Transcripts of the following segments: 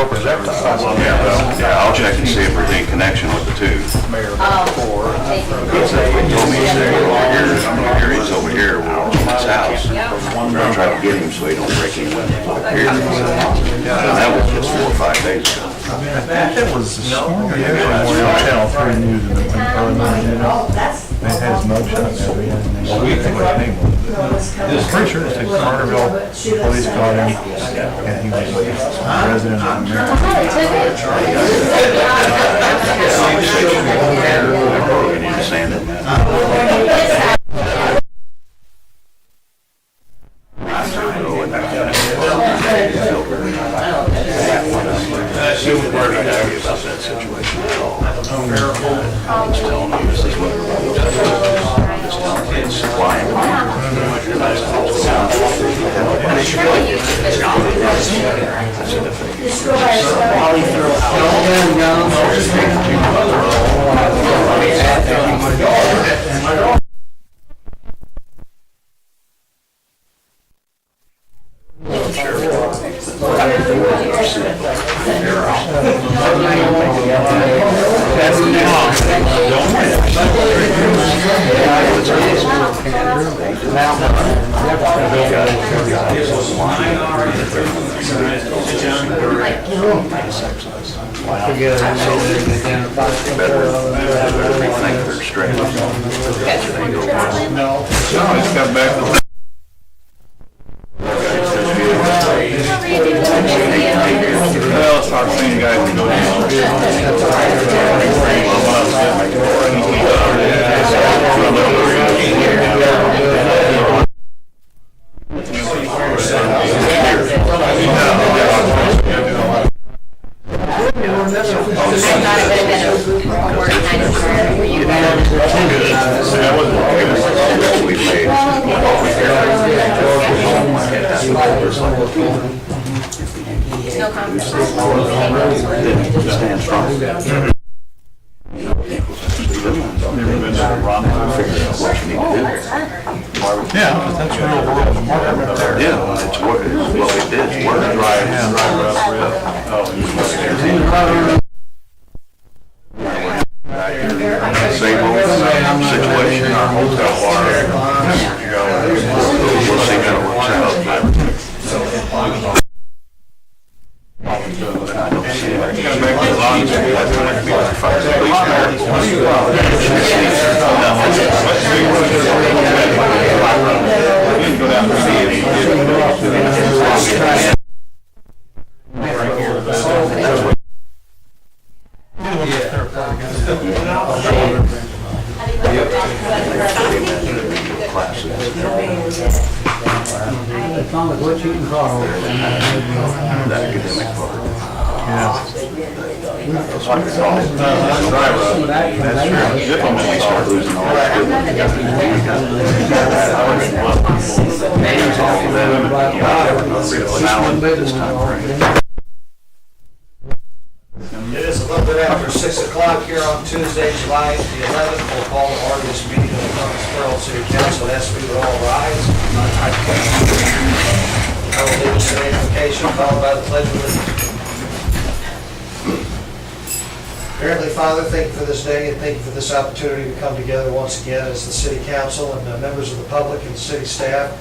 broke his necktie. Yeah, I'll check and see if there's any connection with the two. He told me he's there over here, he's over here, we're in his house. We're gonna try to get him so he don't break any windows over here. And that was just 4 or 5 days ago. It was this morning, Channel 3 News in the early morning, you know. They had his mugshot and everything. Well, we think what his name was. I'm pretty sure it's like Carterville police caught him, and he was a resident of America. We need to sand it, man. She was worried about that situation at all. I was telling him this is what we're just telling him it's flying. It is a little bit after 6 o'clock here on Tuesday, July the 11th. We'll call the order this meeting of the Murphysboro City Council. Ask we would all rise. I will lead us in the invocation followed by the pledge of allegiance. Heavenly Father, thank you for this day and thank you for this opportunity to come together once again as the City Council and members of the public and city staff.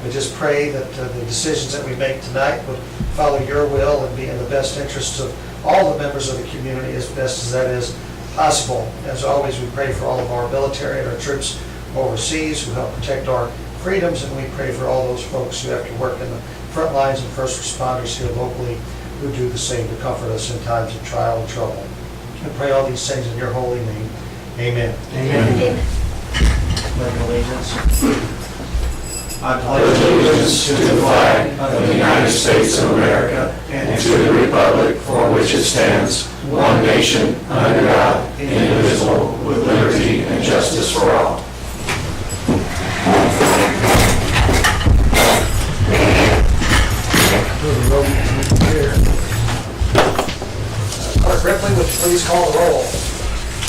We just pray that the decisions that we make tonight would follow your will and be in the best interests of all the members of the community as best as that is possible. As always, we pray for all of our military and our troops overseas who help protect our freedoms, and we pray for all those folks who have to work in the front lines and first responders here locally who do the same to comfort us in times of trial and trouble. We pray all these things in your holy name. Amen. Amen. Pledge allegiance. I pledge allegiance to the flag of the United States of America and to the republic for which it stands, one nation, under God, indivisible, with liberty and justice for all. Clerk Ripley, would you please call the roll?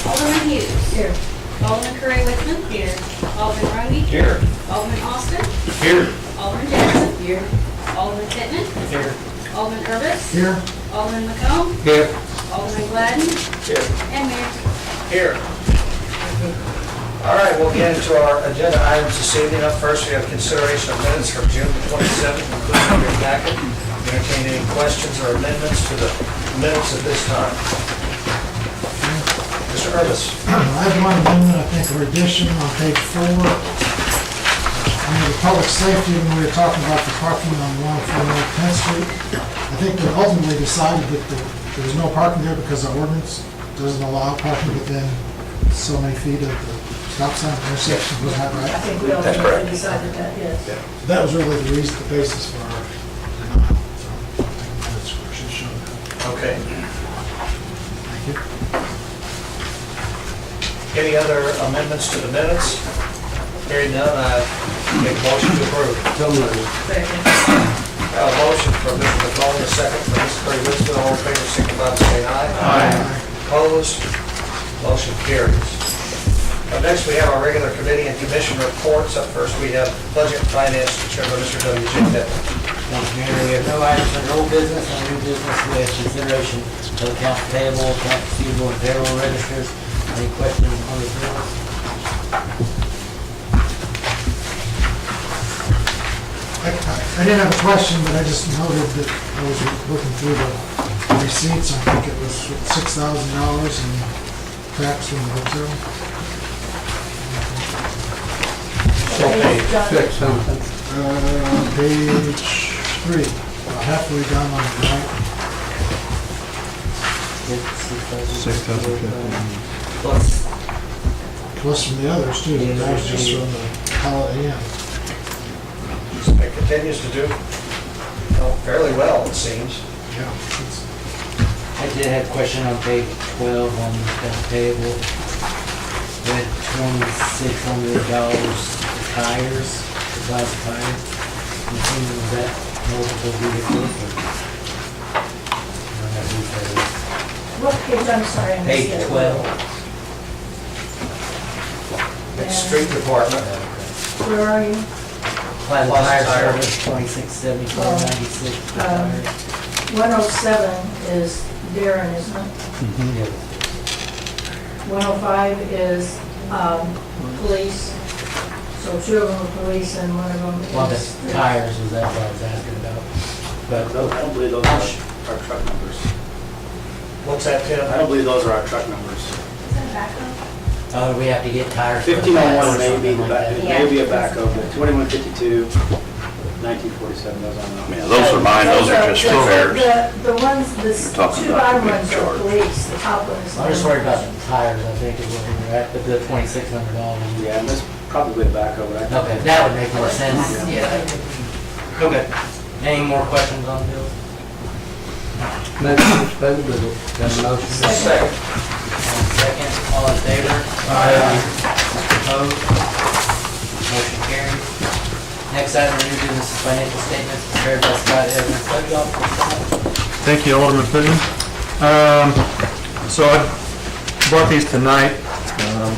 Alderman Hughes. Here. Alderman Curry-Wickman. Here. Alderman Runge. Here. Alderman Austin. Here. Alderman Jackson. Here. Alderman Pittman. Here. Alderman Urbis. Here. Alderman McComb. Here. Alderman Gladden. Here. And Mayor Here. Trujillo. All right, we'll get into our agenda items this evening. Up first, we have consideration of minutes from June 27th, including your packet. Entertain any questions or amendments to the minutes at this time. Mr. Urban. I have one amendment, I think, or addition on page 4. Under the public safety, when we were talking about the parking on 104 North 10th Street, I think we ultimately decided that there was no parking there because our ordinance doesn't allow parking within so many feet of the stop sign intersection. Was that I right? think we ultimately decided that, yes. That was really the reason, the basis for our denial. So I think minutes should show that. Okay. Thank you. Any other amendments to the minutes? Hearing none, I make a motion to approve. Second. A motion from Mr. McCollum, a second from Mr. Curry Wisdom. All in favor, signify by saying aye. Aye. Opposed? Motion carries. Next, we have our regular committee and commission reports. Up first, we have budget and finance, chaired by Mr. W. J. Pettine. Thank you, Mayor. We have no items under old business and new business. We have consideration of accounts payable, accounts receivable, and payroll registers. Any questions on the bills? I didn't have a question, but I just noted that I was looking through the receipts. I think it was $6,000 in tax from the hotel. Fix something. Page 3, about halfway down on the right. $6,015. Plus, Plus from the others too, but that was just from the Holiday Inn. It continues to do fairly well, it seems. Yeah. it's- I did have a question on page 12 on the accounts payable. With $2,600 tires, supplies of tires. I'm assuming was that multiple vehicles or? I don't have details. What page, I'm sorry, I missed Page it. 12. It's street department. Where are you? Plaza Plaza Tire Tire. Service, 2674.96 for tires. 107 is Darren, isn't it? Yeah. 105 is police, so 2 of them are police and 1 of them Well, is... the tires was that what I was asking about. But I don't believe those are our truck numbers. What's that, Tim? I don't believe those are our truck numbers. Is that backup? we have to get tires. for the 1501 tires or may be, something like that. it may be a backup, but 2152, 1947, those are I not. mean, those are mine, those are just repairs. The ones, the We're talking 2 about bottom the big ones are charge. police, the top one is... I'm just worried about the tires, I think is what we're at, but the $2,600. Yeah, and that's probably a backup, but I think. Okay, that would make more sense. Yeah. Okay. Any more questions on the bill? Motion to suspend the rules. Got a motion? Second. Second, all in favor? Opposed? Motion carries. Next item, new business is financial statements prepared by Scott Evans. Clerk, office. Thank you, Alderman Putin. So I brought these tonight,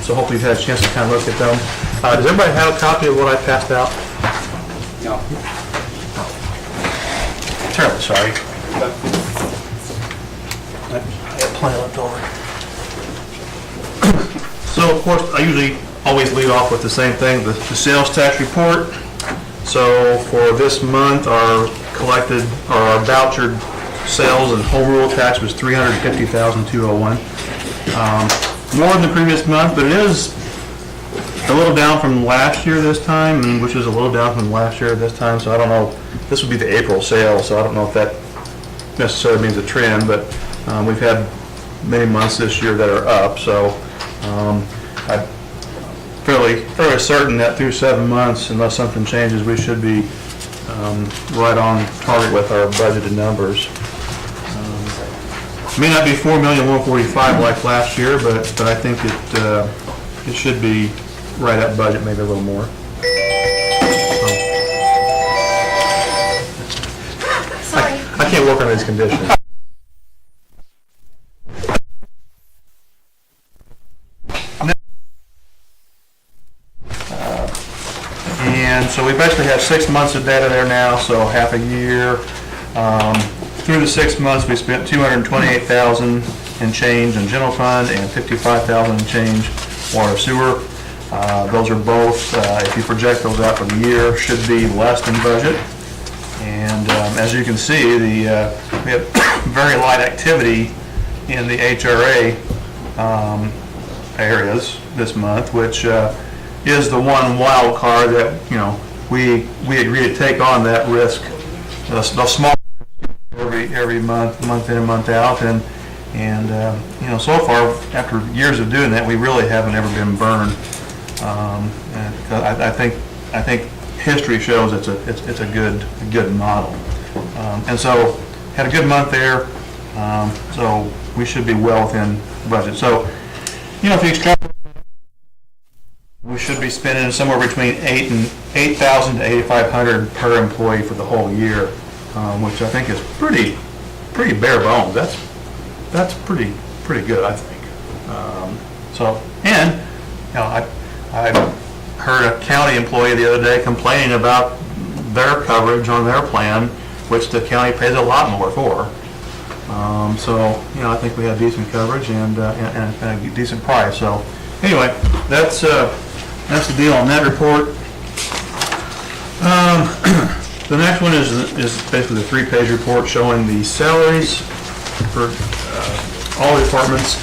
so hopefully you've had a chance to kind of look at them. Does everybody have a copy of what I passed out? No. Terribly sorry. I had plenty left over. So, of course, I usually always lead off with the same thing, the sales tax report. So for this month, our collected, or our vouchered sales and home rule tax was $350,201. More than the previous month, but it is a little down from last year this time, and which is a little down from last year this time, so I don't know. This would be the April sale, so I don't know if that necessarily means a trend, but we've had many months this year that are up, so I'm fairly certain that through 7 months, unless something changes, we should be right on target with our budgeted numbers. May not be $4,145,000 like last year, but I think it should be right at budget, maybe a little more. Sorry. I can't work under these conditions. And so we basically have 6 months of data there now, so half a year. through the 6 months, we spent $228,000 and change in general fund and $55,000 and change water sewer. Those are both, if you project those out for the year, should be less than budget. And as you can see, we have very light activity in the HRA areas this month, which is the one wild card that, we agree to take on that risk, the small every month in and month out, and so far after years of doing that, we really haven't ever been burned. I think history shows it's a good model, and so had a good month there. So we should be well within budget. So if you extrapolate, we should be spending somewhere between $8,000 to $8,500 per employee for the whole year, which I think is pretty bare bones. That's pretty good, I think. I heard a county employee the other day complaining about their coverage on their plan, which the county pays a lot more for. I think we have decent coverage and a decent price. So anyway, that's the deal on that report. The next one is basically the 3-page report showing the salaries for all departments.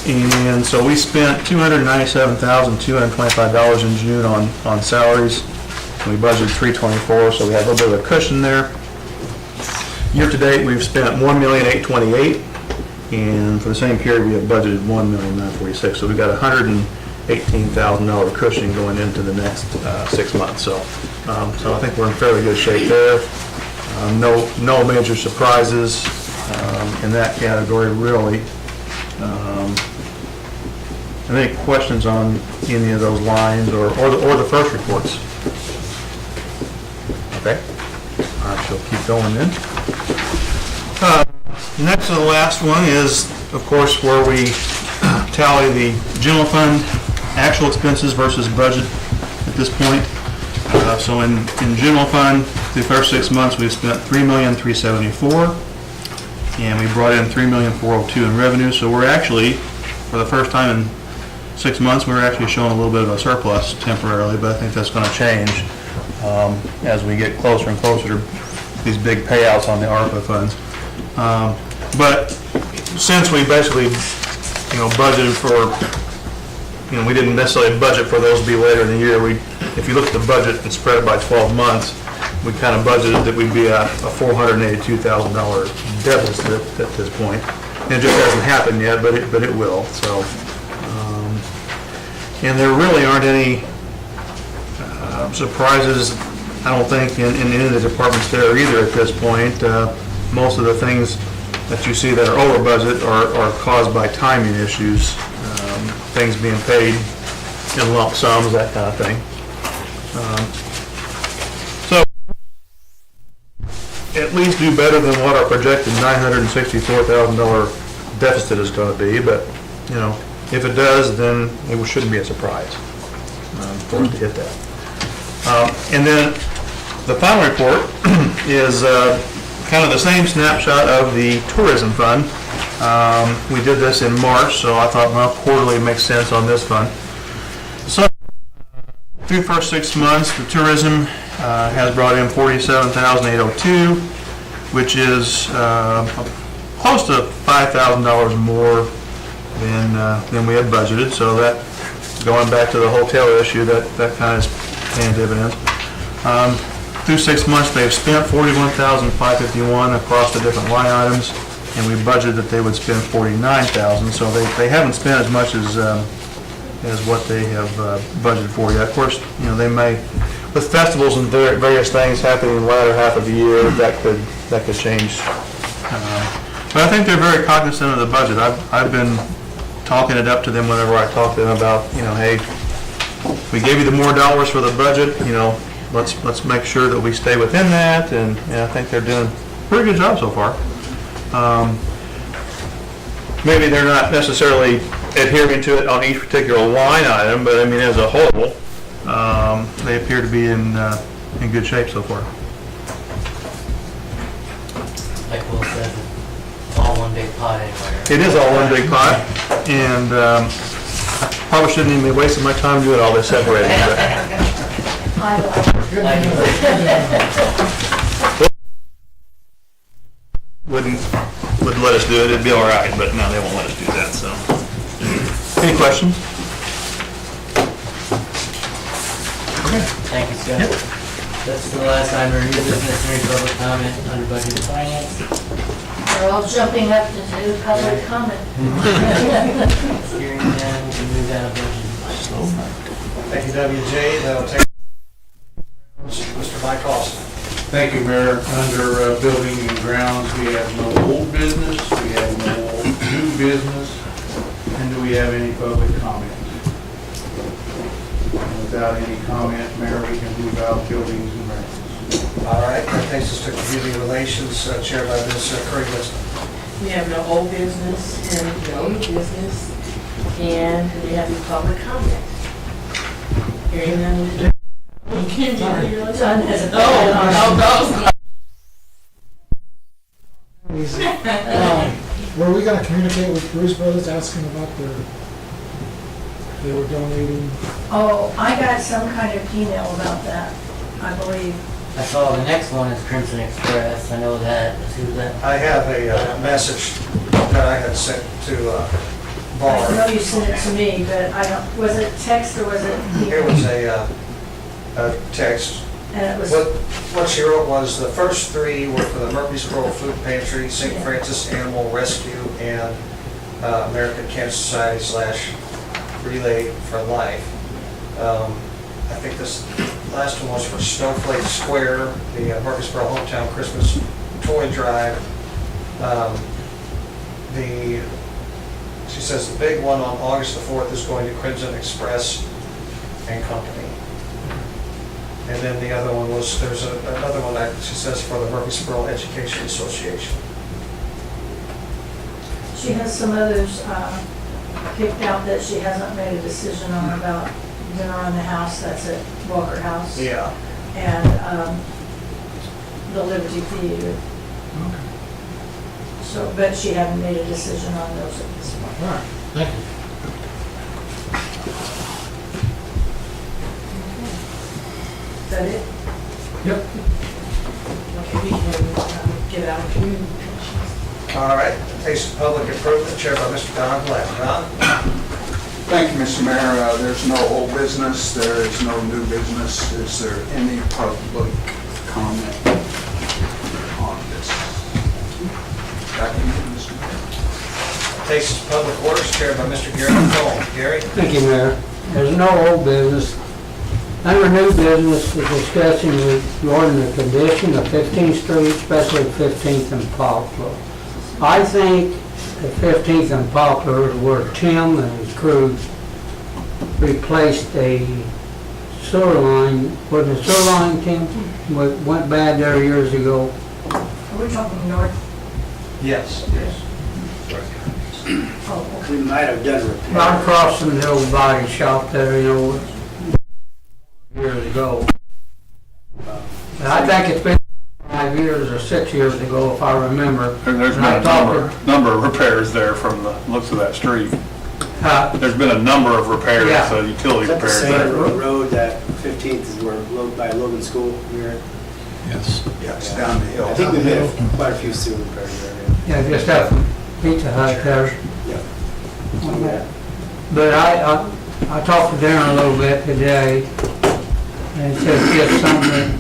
And so we spent $297,225 in June on salaries. We budgeted $324,000, so we had a little bit of a cushion there. Year to date, we've spent $1,828,000, and for the same period, we have budgeted $1,946,000. So we got $118,000 cushion going into the next 6 months. So I think we're in fairly good shape there. No major surprises in that category, really. Any questions on any of those lines or the first reports? Okay. I shall keep going then. Next to the last one is, of course, where we tally the general fund actual expenses versus budget at this point. So in general fund, the first 6 months, we've spent $3,374,000, and we brought in $3,402,000 in revenue. So we're actually, for the first time in 6 months, we're actually showing a little bit of a surplus temporarily, but I think that's going to change as we get closer and closer to these big payouts on the ARPA funds. But since we basically, budgeted for, we didn't necessarily budget for those to be later in the year. If you look at the budget and spread it by 12 months, we kind of budgeted that we'd be at a $482,000 deficit at this point. And it just hasn't happened yet, but it will. So, and there really aren't any surprises, I don't think, in any of the departments there either at this point. Most of the things that you see that are over budget are caused by timing issues, things being paid in lump sums, that kind of thing. So at least do better than what our projected $964,000 deficit is going to be, but if it does, then it shouldn't be a surprise for us to hit that. And then the final report is kind of the same snapshot of the tourism fund. We did this in March, so I thought, well, quarterly makes sense on this fund. So through the first 6 months, the tourism has brought in $47,802, which is close to $5,000 more than we had budgeted. So that, going back to the hotel issue, that kind of is paying dividends. Through 6 months, they've spent $41,551 across the different line items, and we budgeted that they would spend $49,000. So they haven't spent as much as what they have budgeted for yet. Of course, they may, with festivals and various things happening in the latter half of the year, that could change. But I think they're very cognizant of the budget. I've been talking it up to them whenever I talk to them about, hey, we gave you the more dollars for the budget, let's make sure that we stay within that, and I think they're doing a pretty good job so far. Maybe they're not necessarily adhering to it on each particular line item, but I mean, as a whole, they appear to be in good shape so far. like Will says, it's all one big pot anywhere. It is all one big pot, and probably shouldn't even be wasting my time doing all this separating, but I like it. wouldn't let us do it, it'd be all right, but no, they won't let us do that, so. Any questions? Thank you, Scott. That's the last time we're new business, any public comment under budget and finance. They're all jumping up to do public comment. Hearing none, we can move out of budget. Thank you, WJ. That'll take Mr. Mike Austin. Thank you, Mayor. Under building and grounds, we have no old business, we have no new business, and do we have any public comment? And without any comment, Mayor, we can move out buildings and grounds. All right, that takes us to community relations, chaired by Ms. Curry Winston. We have no old business and no new business, and we have no public comment. Hearing none. Were we gonna communicate with Bruce Brothers asking about they were donating? Oh, I got some kind of email about that, I believe. I saw the next one is Crimson Express, I know that, who's that? I have a message that I had sent to I Barr. know you sent it to me, but I don't, was it text or was it? Here was a text. And it was, What she wrote was, the first three were for the Murphysboro Food Pantry, St. Francis Animal Rescue, and American Cancer Society / Relay for Life. I think this last one was for Snowflake Square, the Murphysboro Hometown Christmas Toy Drive. She says the big one on August the 4th is going to Crimson Express and Company. And then the other one was, there's another one that she says for the Murphysboro Education Association. she has some others picked out that she hasn't made a decision on about dinner on the house, that's at Walker House. Yeah. And the Liberty Theater. So, but she hadn't made a decision on those at this point. All right, thank you. Is that it? Yep. Okay, we can get out of community. All right, Taste of Public Improvement, chaired by Mr. Don Black. Don? Thank you, Mr. Mayor. There's no old business, there is no new business. Is there any public comment on this? Back to you, Mr. Mayor. Taste of Public Works, chaired by Mr. Gary Cole. Gary? Thank you, Mayor. There's no old business. Under new business, we're discussing regarding the condition of 15th Street, especially 15th and Poplar. I think the 15th and Poplar is where Tim and his crew replaced a sewer line. Was the sewer line, Tim, went bad there years ago? Are we talking north? Yes. Oh, okay. We might have done repair. Right across from the old body shop there, you know, years ago. And I think it's been 5 years or 6 years ago, if I remember. There's been And I a talked number of repairs there from the looks of that street. There's been a number of repairs, Yeah. utility Is that the repairs same there. road that 15th is where, by Logan School? We're- Yes. Yeah, it's down the hill. I think we made quite a few sewer repairs there. Yeah, just up Pizza Hut there. Yeah. But I talked to Darren a little bit today, and he said it's something that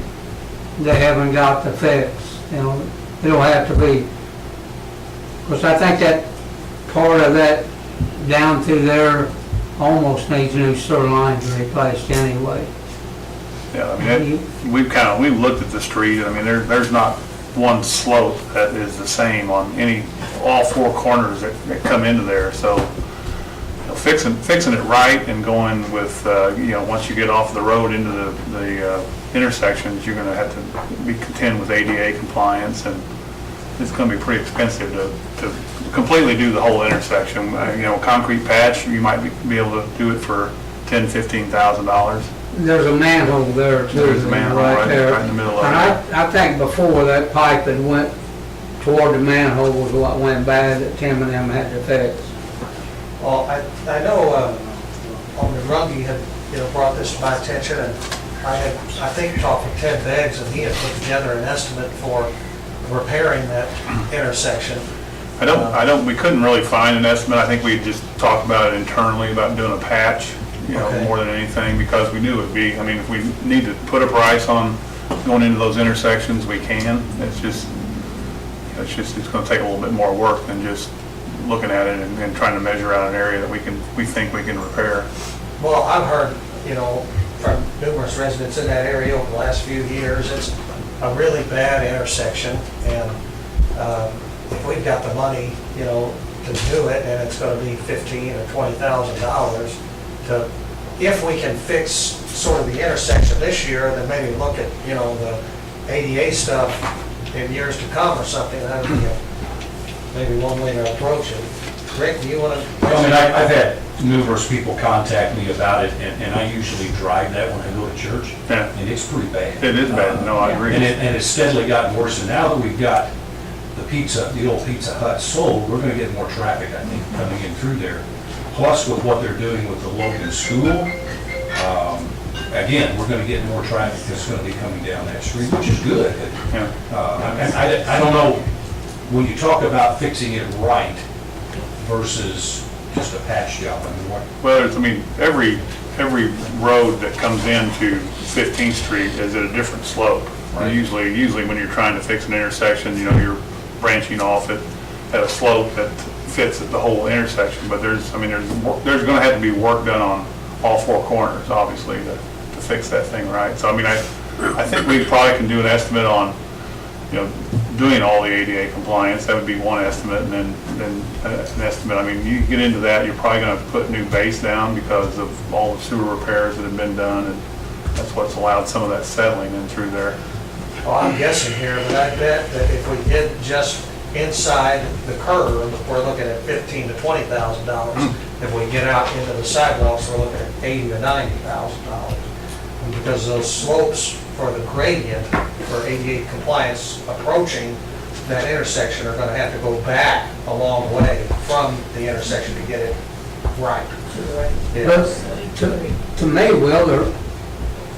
they haven't got to fix, you know, it'll have to be. Because I think that part of that down through there almost needs new sewer lines replaced anyway. Yeah, I mean, we've looked at the street, I mean, there's not one slope that is the same on all four corners that come into there, so, you know, fixing it right and going with, once you get off the road into the intersections, you're gonna have to be contend with ADA compliance, and it's gonna be pretty expensive to completely do the whole intersection. Concrete patch, you might be able to do it for $10,000-$15,000. There's a manhole there too. There's a manhole right there. in the middle of And it. I think before that pipe had went toward the manhole was what went bad that Tim and them had to fix. Well, I know Alderman Runge had, brought this to my attention, and I think talked with Ted Beggs, and he had put together an estimate for repairing that intersection. We couldn't really find an estimate. I think we just talked about it internally, about doing a patch, Okay. more than anything, because we knew it would be, if we need to put a price on going into those intersections, we can. It's gonna take a little bit more work than just looking at it and trying to measure out an area that we think we can repair. Well, I've heard, from numerous residents in that area over the last few years, it's a really bad intersection, and if we've got the money, to do it, and it's gonna be $15,000 or $20,000 to, if we can fix sort of the intersection this year, then maybe look at, the ADA stuff in years to come or something. That would be maybe one way to approach it. Rick, do you want to? I've had numerous people contact me about it, and I usually drive that when I go to church. Yeah. And it's pretty bad. It is bad, no, I agree. And it's steadily gotten worse, and now that we've got the old Pizza Hut sold, we're gonna get more traffic, I think, coming in through there. Plus with what they're doing with the Logan School, again, we're gonna get more traffic that's gonna be coming down that street, which is good. Yeah. And I don't know, when you talk about fixing it right versus just a patch job, Well, every road that comes into 15th Street is at a different slope. Right. Usually when you're trying to fix an intersection, you're branching off at a slope that fits at the whole intersection. But there's going to have to be work done on all four corners, obviously, to fix that thing right. So I think we probably can do an estimate on, doing all the ADA compliance. That would be one estimate, and then an estimate. You get into that, you're probably going to have to put new base down because of all the sewer repairs that have been done, and that's what's allowed some of that settling in through there. Well, I'm guessing here, but I bet that if we did just inside the curb, we're looking at $15,000 to $20,000. If we get out into the sidewalks, we're looking at $80,000 to $90,000. And because those slopes for the gradient for ADA compliance approaching that intersection are going to have to go back a long way from the intersection to get it right. Yeah. But to me, Will,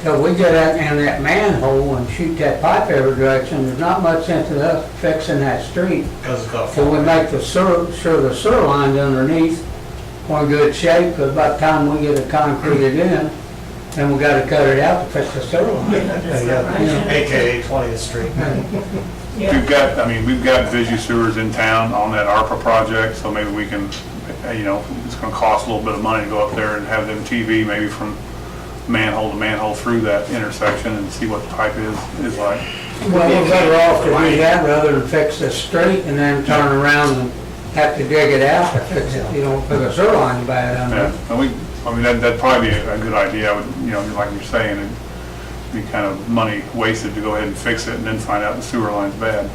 till we get out in that manhole and shoot that pipe every direction, there's not much sense in us fixing that street. Because it's got Till we make sure the sewer lines underneath are in good shape, because by the time we get it concreted in, then we gotta cut it out to fix the sewer line. AKA 20th Street. We've got Visu Sewers in town on that ARPA project, so maybe we can, it's gonna cost a little bit of money to go up there and have them TV maybe from manhole to manhole through that intersection and see what the pipe is like. Well, we're better off to do that rather than fix the street and then turn around and have to dig it out to fix it, because the sewer line's bad under it. And that'd probably be a good idea. I would, like you're saying, it'd be kind of money wasted to go ahead and fix it and then find out the sewer line's bad.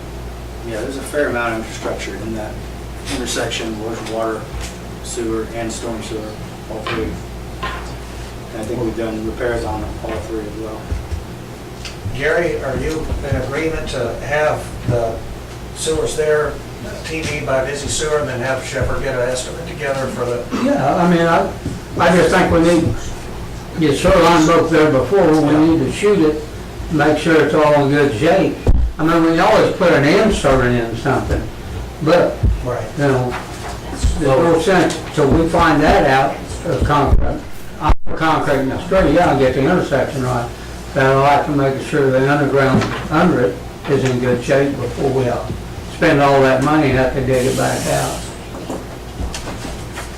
Yeah, there's a fair amount of infrastructure in that intersection, there's water, sewer, and storm sewer, all three. And I think we've done repairs on all three as well. Gary, are you in agreement to have the sewers there, TV by Busy Sewer, and then have Shepherd get an estimate together for the? Yeah, I just think we need, get sewer line broke there before, we need to shoot it, make sure it's all in good shape. We can always put an insert in something, but, Right. there's no sense, so we find that out, concrete in the street, I'll get the intersection right. But I like to make sure the underground under it is in good shape before we spend all that money and have to dig it back out.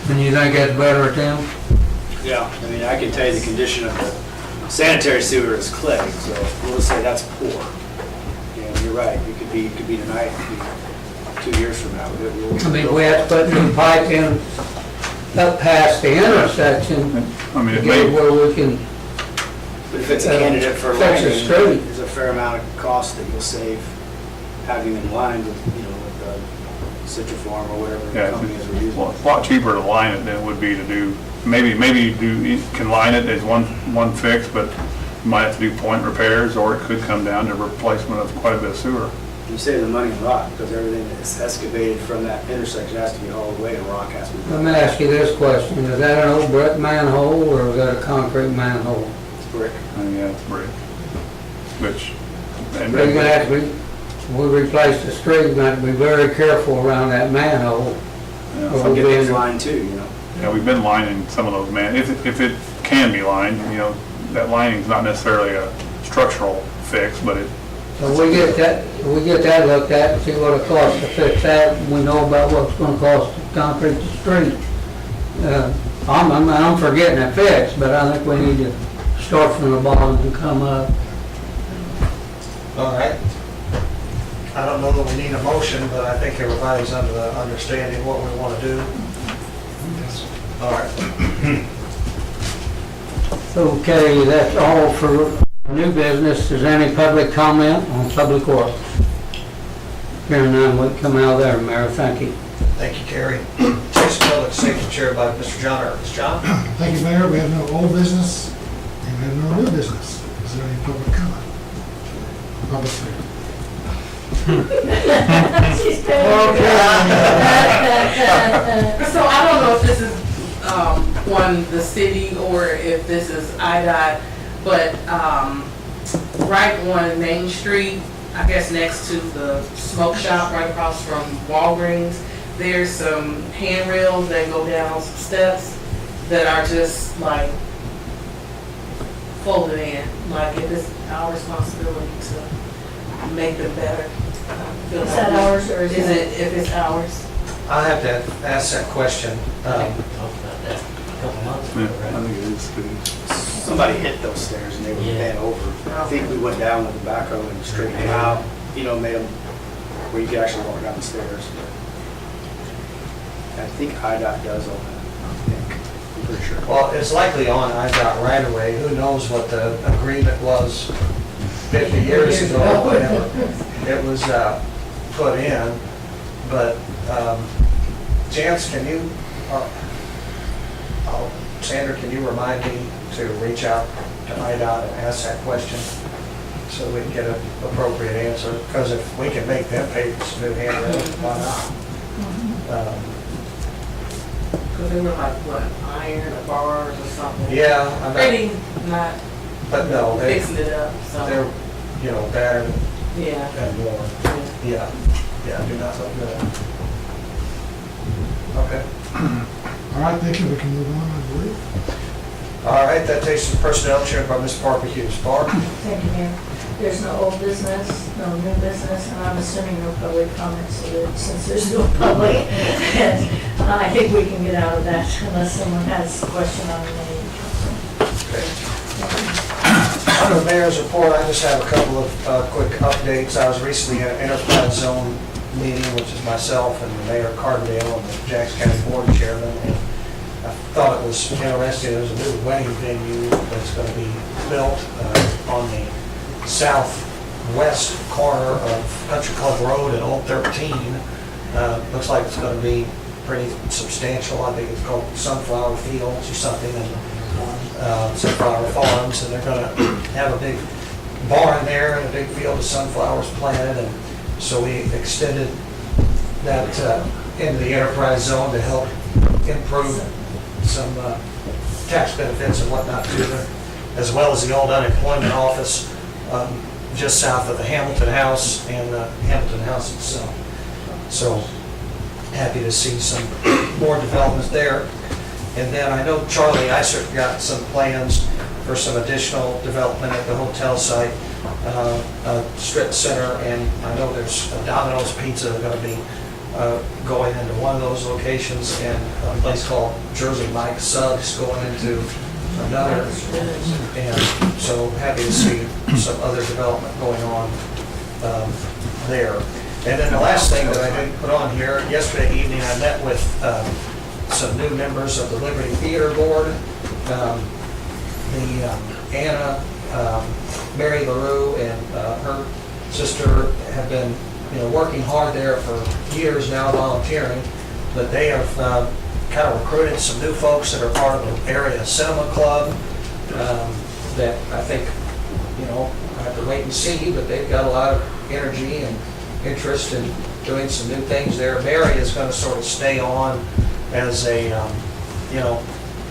And you think that's better, Tim? Yeah, I can tell you the condition of the sanitary sewer is clay, so we'll just say that's poor. And you're right, it could be tonight, it could be 2 years from now. We have to put new pipe in up past the intersection to get where we can But if it's a candidate for fix the lining, street. there's a fair amount of cost that you'll save having them lined with, with Citriform or whatever Yeah, companies are using. well, it's a lot cheaper to line it than it would be to do, maybe you can line it as one fix, but you might have to do point repairs, or it could come down to replacement of quite a bit of sewer. You save the money in rock, because everything that's excavated from that intersection has to be hauled away and rock has to be. Let me ask you this question, is that an old brick manhole or is that a concrete manhole? It's brick. Yeah, it's brick. Which, and We're gonna have to, we replace the street, we're gonna have to be very careful around that manhole. Some get those lined too, you know. yeah, we've been lining some of those, if it can be lined, that lining's not necessarily a structural fix, but it, So we get that looked at and see what it costs to fix that, and we know about what it's gonna cost to concrete the street. I'm for getting it fixed, but I think we need to start from the bottom and come up. All right. I don't know that we need a motion, but I think everybody's under the understanding what we want to do. All right. Okay, that's all for new business. Is there any public comment on public works? Hearing none, we come out of there, Mayor. Thank you. Thank you, Kerry. Chase Public Safety Chair by Mr. John Earls. John? Thank you, Mayor. We have no old business and we have no new business. Is there any public comment? Public safety. She's paying. So I don't know if this is, the city or if this is IDOT, but, right on Main Street, I guess next to the smoke shop, right across from Walgreens, there's some handrails that go down some steps that are just like folded in, like it is our responsibility to make them better. Is that ours or is Is it, if it's ours? I have to ask that question. I think we talked about that a couple months yeah, ago, I right? think it is good. Somebody hit those stairs and they were Yeah. bent over. I think we went down with the backhoe and straightened them out, made them where you could actually walk down the stairs. I think IDOT does all that, I think. I'm pretty sure. Well, it's likely on IDOT right away. Who knows what the agreement was 50 years ago, whenever it was put in. But Jance, can you, Sandra, can you remind me to reach out to IDOT and ask that question so we can get an appropriate answer? Because if we can make them pay for some new handrails, why not? Because they were like, what, iron or bars or something? Yeah, I'm not, Maybe not but no, fixing it up, they're, so, battered yeah. and worn. Yeah, do not look good. Okay. All right, thank you. We can move on, I believe. All right, that takes us to personnel chaired by Ms. Parker Hughes. Barb? Thank you, Mayor. There's no old business, no new business, and I'm assuming no public comments, so that since there's no public, I think we can get out of that unless someone has a question on the Under the mayor's report, I just have a couple of quick updates. I was recently at an enterprise zone meeting, which is myself and Mayor Cardinale and the Jackson County Board Chairman, and I thought it was interesting. There's a new wedding venue that's going to be built on the southwest corner of Country Club Road and Old 13. Looks like it's going to be pretty substantial. I think it's called Sunflower Fields or something, and Sunflower Farms, and they're going to have a big barn there and a big field of sunflowers planted, and so we extended that into the enterprise zone to help improve some tax benefits and whatnot to them, as well as the old unemployment office just south of the Hamilton House and the Hamilton House itself. So happy to see some more developments there. And then I know Charlie Iser got some plans for some additional development at the hotel site, strip center, and I know there's a Domino's Pizza going to be going into one of those locations, and a place called Jersey Mike Subs going into another. And so happy to see some other development going on there. And then the last thing that I didn't put on here, yesterday evening I met with some new members of the Liberty Theater Board. Anna, Mary LaRue, and her sister have been working hard there for years now, volunteering, but they have kind of recruited some new folks that are part of the area cinema club that I think, I have to wait and see, but they've got a lot of energy and interest in doing some new things there. Mary is going to sort of stay on as a, you know,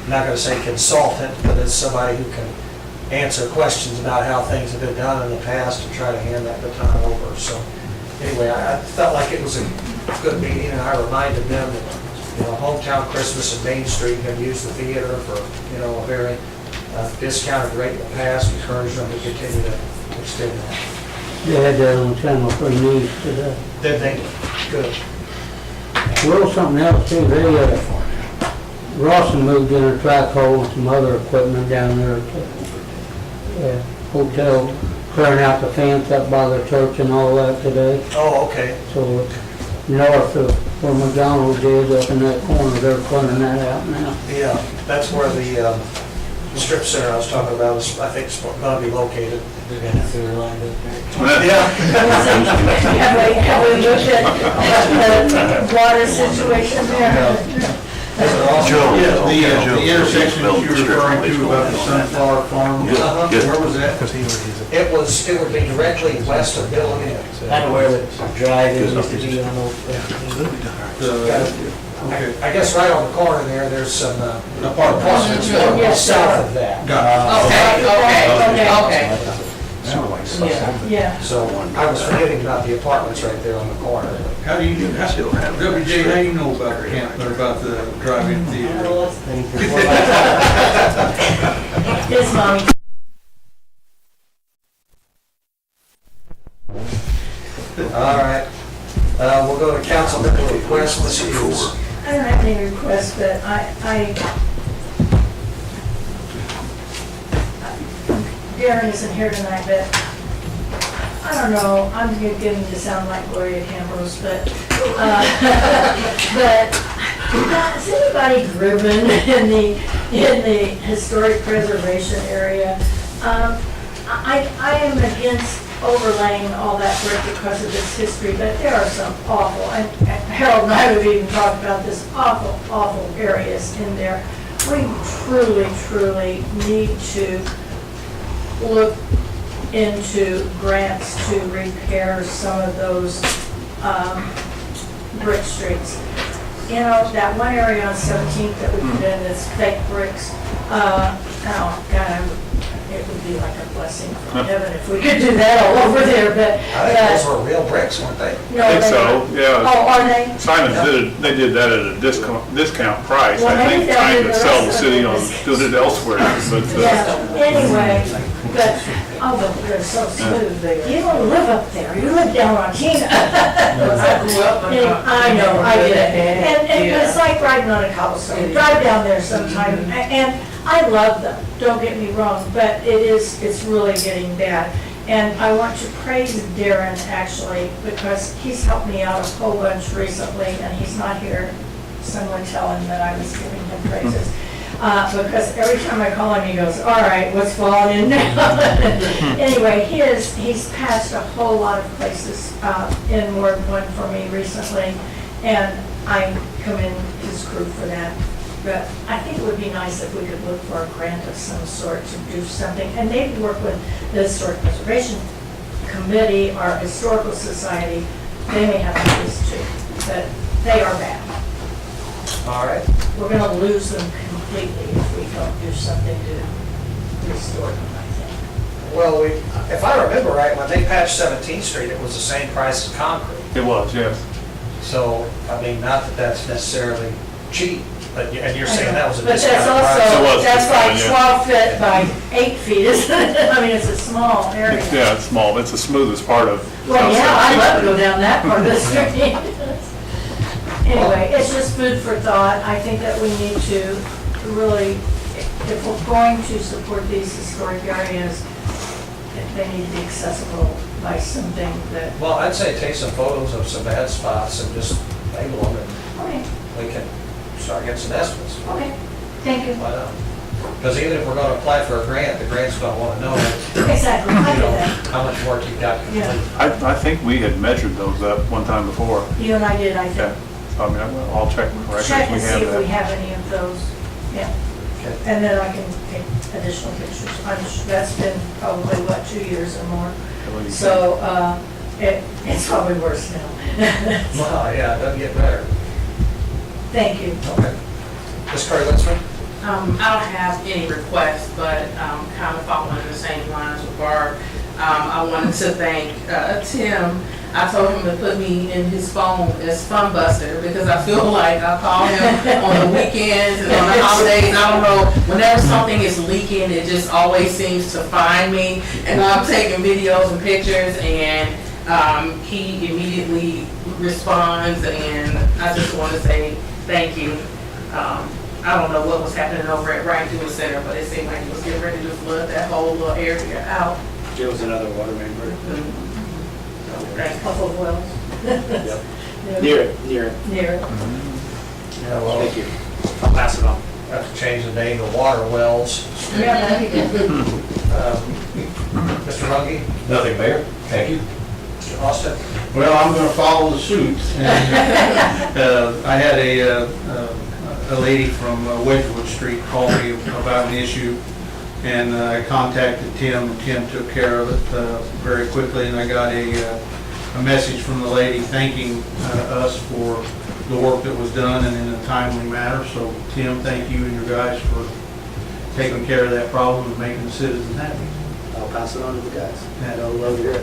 I'm not going to say consultant, but as somebody who can answer questions about how things have been done in the past and try to hand that baton over. So anyway, I felt like it was a good meeting, and I reminded them that, you know, Hometown Christmas and Main Street can use the theater for, you know, a very discounted rate in the past. Encourage them to continue to extend that. They had that on Channel 3 News today. Did they? Good. Well, something else too, Rawson moved in a track hole and some other equipment down there at the hotel, clearing out the fence up by the church and all that today. Oh, okay. So north of where McDonald's is, up in that corner, they're clearing that out now. Yeah, that's where the strip center I was talking about is, I think, going to be located. They're gonna have sewer lines up there. Yeah. Have we looked at the water situation there? Joe. The intersection that you're referring to about the Sunflower Farm, where was that? It would be directly west of Bill and Ed. Kind of where the drive is used to be on Old. I guess right on the corner there, there's some apartments south of that. Okay. Yeah. So I was forgetting about the apartments right there on the corner. How do you, WJ, how do you know about the camp, or about the drive-in theater? His mommy. All right. We'll go to council member requests. I don't have any requests, but Darren isn't here tonight, but I don't know, I'm getting to sound like Gloria Campos, but has anybody driven in the historic preservation area? I am against overlaying all that brick because of its history, but there are some awful, and Harold and I have even talked about this, awful areas in there. We truly need to look into grants to repair some of those brick streets. You know, that one area on 17th that we put in that's fake bricks, oh God, it would be like a blessing from heaven if we could do that all over there, but. I think those were real bricks, weren't they? No, I think so, yeah. Oh, are they? Simon they did that at a discount price. Well, I maybe think they'll trying do to the sell rest the of city it. on doing it elsewhere, but. Yeah, anyway, but, they're so smooth there. You don't live up there, you live down on Tina. I know, I get it. And it's like riding on a cobblestone. Drive down there sometime, and I love them, don't get me wrong, but it's really getting bad. And I want to praise Darren, actually, because he's helped me out a whole bunch recently, and he's not here. Someone tell him that I was giving him praises. Because every time I call him, he goes, all right, what's falling in now? Anyway, he's patched a whole lot of places in Ward 1 for me recently, and I commend his crew for that. But I think it would be nice if we could look for a grant of some sort to do something, and maybe work with the Historic Preservation Committee or Historical Society. They may have ideas too, but they are bad. All right. We're gonna lose them completely if we don't do something to restore them, I think. Well, if I remember right, when they patched 17th Street, it was the same price as concrete. It was, yes. So, I mean, not that that's necessarily cheap, but, and you're saying that was a But that's discounted price. It also, was that's like discounted, 12 feet by 8 feet, isn't it? I mean, it's a small area. Yeah, it's small, it's the smoothest part of. Well, yeah, I'd love to go South down that part of the street. Anyway, it's just food for thought. I think that we need to really, if we're going to support these historic areas, they need to be accessible by something that, Well, I'd say take some photos of some bad spots and just label them, and okay, we can start getting some estimates. okay, thank you. Why not? Because even if we're going to apply for a grant, the grant's going to want to know, Exactly, I you get know, that. how much work you've got complete. Yeah. I think we had measured those up one time before. You and I did, I Yeah. think. I mean, I'll check my records. Check and We see have if we that. have any of those, yeah. Okay. And then I can take additional pictures. I'm sure that's been probably, 2 years or more. So, It's probably worse now. Well, yeah, it doesn't get better. Thank you. Okay. Ms. Curry Litzman? I don't have any requests, but kind of following the same lines with Barb. I wanted to thank Tim. I told him to put me in his phone as Fun Buster because I feel like I call him on the weekends and on the holidays. I don't know, whenever something is leaking, it just always seems to find me. And I'm taking videos and pictures, and he immediately responds, and I just want to say thank you. I don't know what was happening over at Right Doing Center, but it seemed like it was getting ready to flood that whole little area out. There was another water main break. Thank you. Couple of wells. Yep. Near it. Near it. Yeah, well, Thank you. I'll pass it on. have to change the name to Water Wells. Yeah, that'd be good. Mr. Rungy? Nothing, Mayor. Thank you. Mr. Austin? Well, I'm going to follow the suit. And, I had a lady from Wedgewood Street call me about an issue, and I contacted Tim, and Tim took care of it very quickly, and I got a message from the lady thanking us for the work that was done and in a timely manner. So Tim, thank you and your guys for taking care of that problem and making the citizens happy. I'll pass it on to the guys. And I love your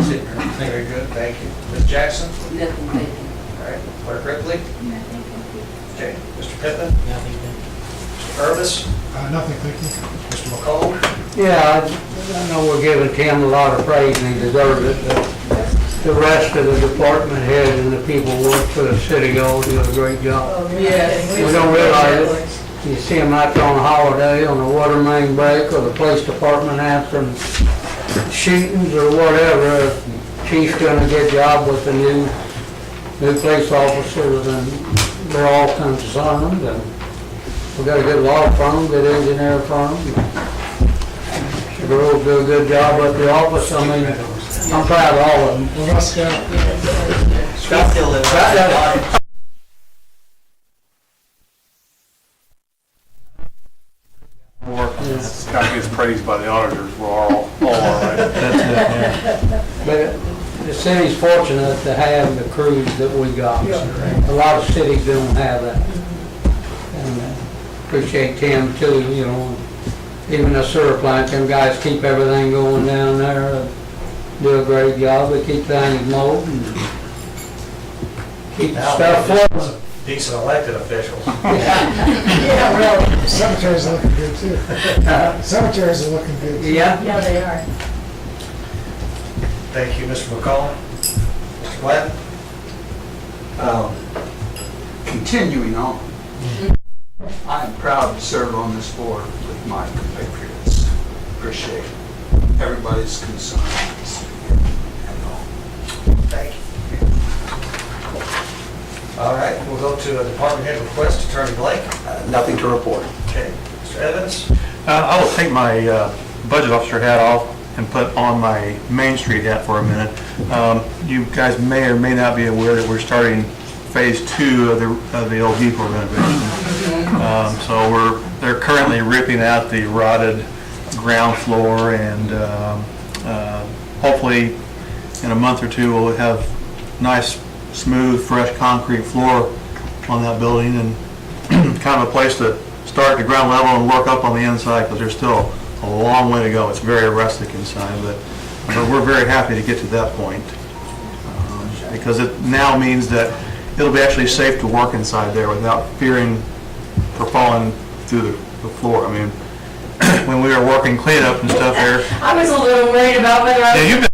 sitting there. Thank Very you. good, thank you. Ms. Jackson? Nothing, thank you. All right, Clerk Ripley? Nothing, thank you. Okay, Mr. Pittman? Nothing, thank Mr. Purvis? Nothing, thank you. Mr. McCall? Yeah, I know we're giving Tim a lot of praise and he deserves it, but the rest of the department heads and the people who work for the city all do a great job. Yes. We don't realize it. You see them out there on a holiday, on a water main break, or the police department answering shootings or whatever. Chief's doing a good job with the new police officers, and they're all concerned, and we got a good law firm, good engineer firm. The girls do a good job at the office. I mean, I'm proud of all of them. Well, that's Scott. Scott still lives out. Scott gets praised by the auditors, we're all right. But the city's fortunate to have the crews that we got. A lot of cities don't have that. And appreciate Tim too, you know, even the sewer plant, them guys keep everything going down there, do a great job, they keep things mowed and keep the stuff flowing. Decent elected officials. Yeah, really. Cemeteries are looking good too. Cemeteries are looking good too. Yeah? Yeah, they are. Thank you, Mr. McCall. Mr. Gladden? Continuing on, I am proud to serve on this board with my compatriots. Appreciate everybody's concerns and all. Thank you. All right, we'll go to a department head request, Attorney Blake. Nothing to report. Okay, Mr. Evans? I will take my budget officer hat off and put on my Main Street hat for a minute. You guys may or may not be aware that we're starting phase 2 of the old depot renovation. So they're currently ripping out the rotted ground floor, and hopefully in a month or two we'll have nice, smooth, fresh concrete floor on that building, and kind of a place to start at the ground level and work up on the inside, because there's still a long way to go. It's very rustic inside, but we're very happy to get to that point, because it now means that it'll be actually safe to work inside there without fearing for falling through the floor. I mean, when we were working cleanup and stuff there. I was a little worried about whether I was. Yeah, you've been.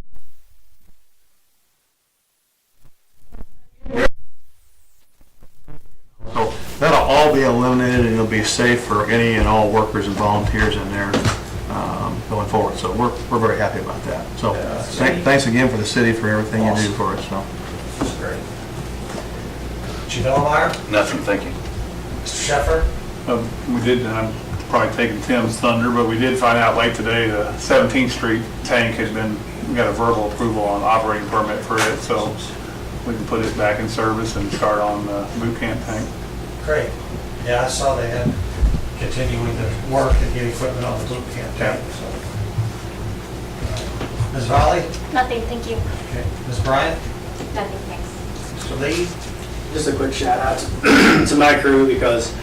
So that'll all be eliminated, and it'll be safe for any and all workers and volunteers in there going forward. So we're very happy about that. So thanks again for the city for everything you do for us. So. That's great. Chief Elmeyer? Nothing, thank you. Mr. Sheffer? We did, and I'm probably taking Tim's thunder, but we did find out late today the 17th Street tank had been, we got a verbal approval on operating permit for it, so we can put it back in service and start on the boot camp tank. Great. Yeah, I saw they had continuing to work and get equipment on the boot camp tank, so. Ms. Volley? Nothing, thank you. Okay. Ms. Bryant? Nothing, thanks. Mr. Lee? Just a quick shout out to my crew because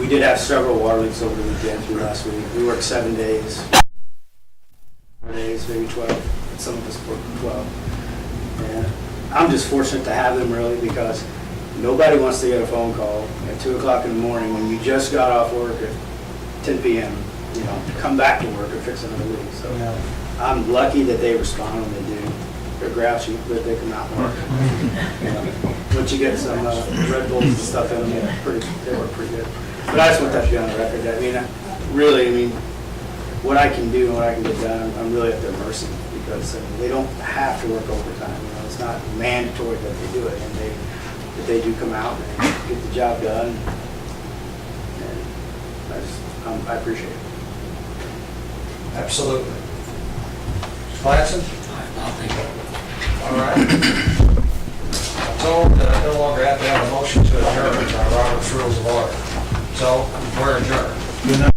we did have several water leaks over the weekend through last week. We worked 7 days. 4 days, maybe 12. Some of us worked 12. And I'm just fortunate to have them really because nobody wants to get a phone call at 2 o'clock in the morning when you just got off work at 10 p.m., you know, to come back to work or fix another leak. So I'm lucky that they respond when they do. They're grouchy, but they come out and work. You know, once you get some Red Bulls and stuff in them, they work pretty good. But I just want that to be on the record. I mean, what I can do and what I can get done, I'm really at their mercy because they don't have to work overtime. You know, it's not mandatory that they do it, and they do come out and get the job done. And I appreciate it. Absolutely. Mr. Claxton? All right. I'm told that I no longer have to have a motion to adjourn by Robert's Rules of Order. So, we're adjourned.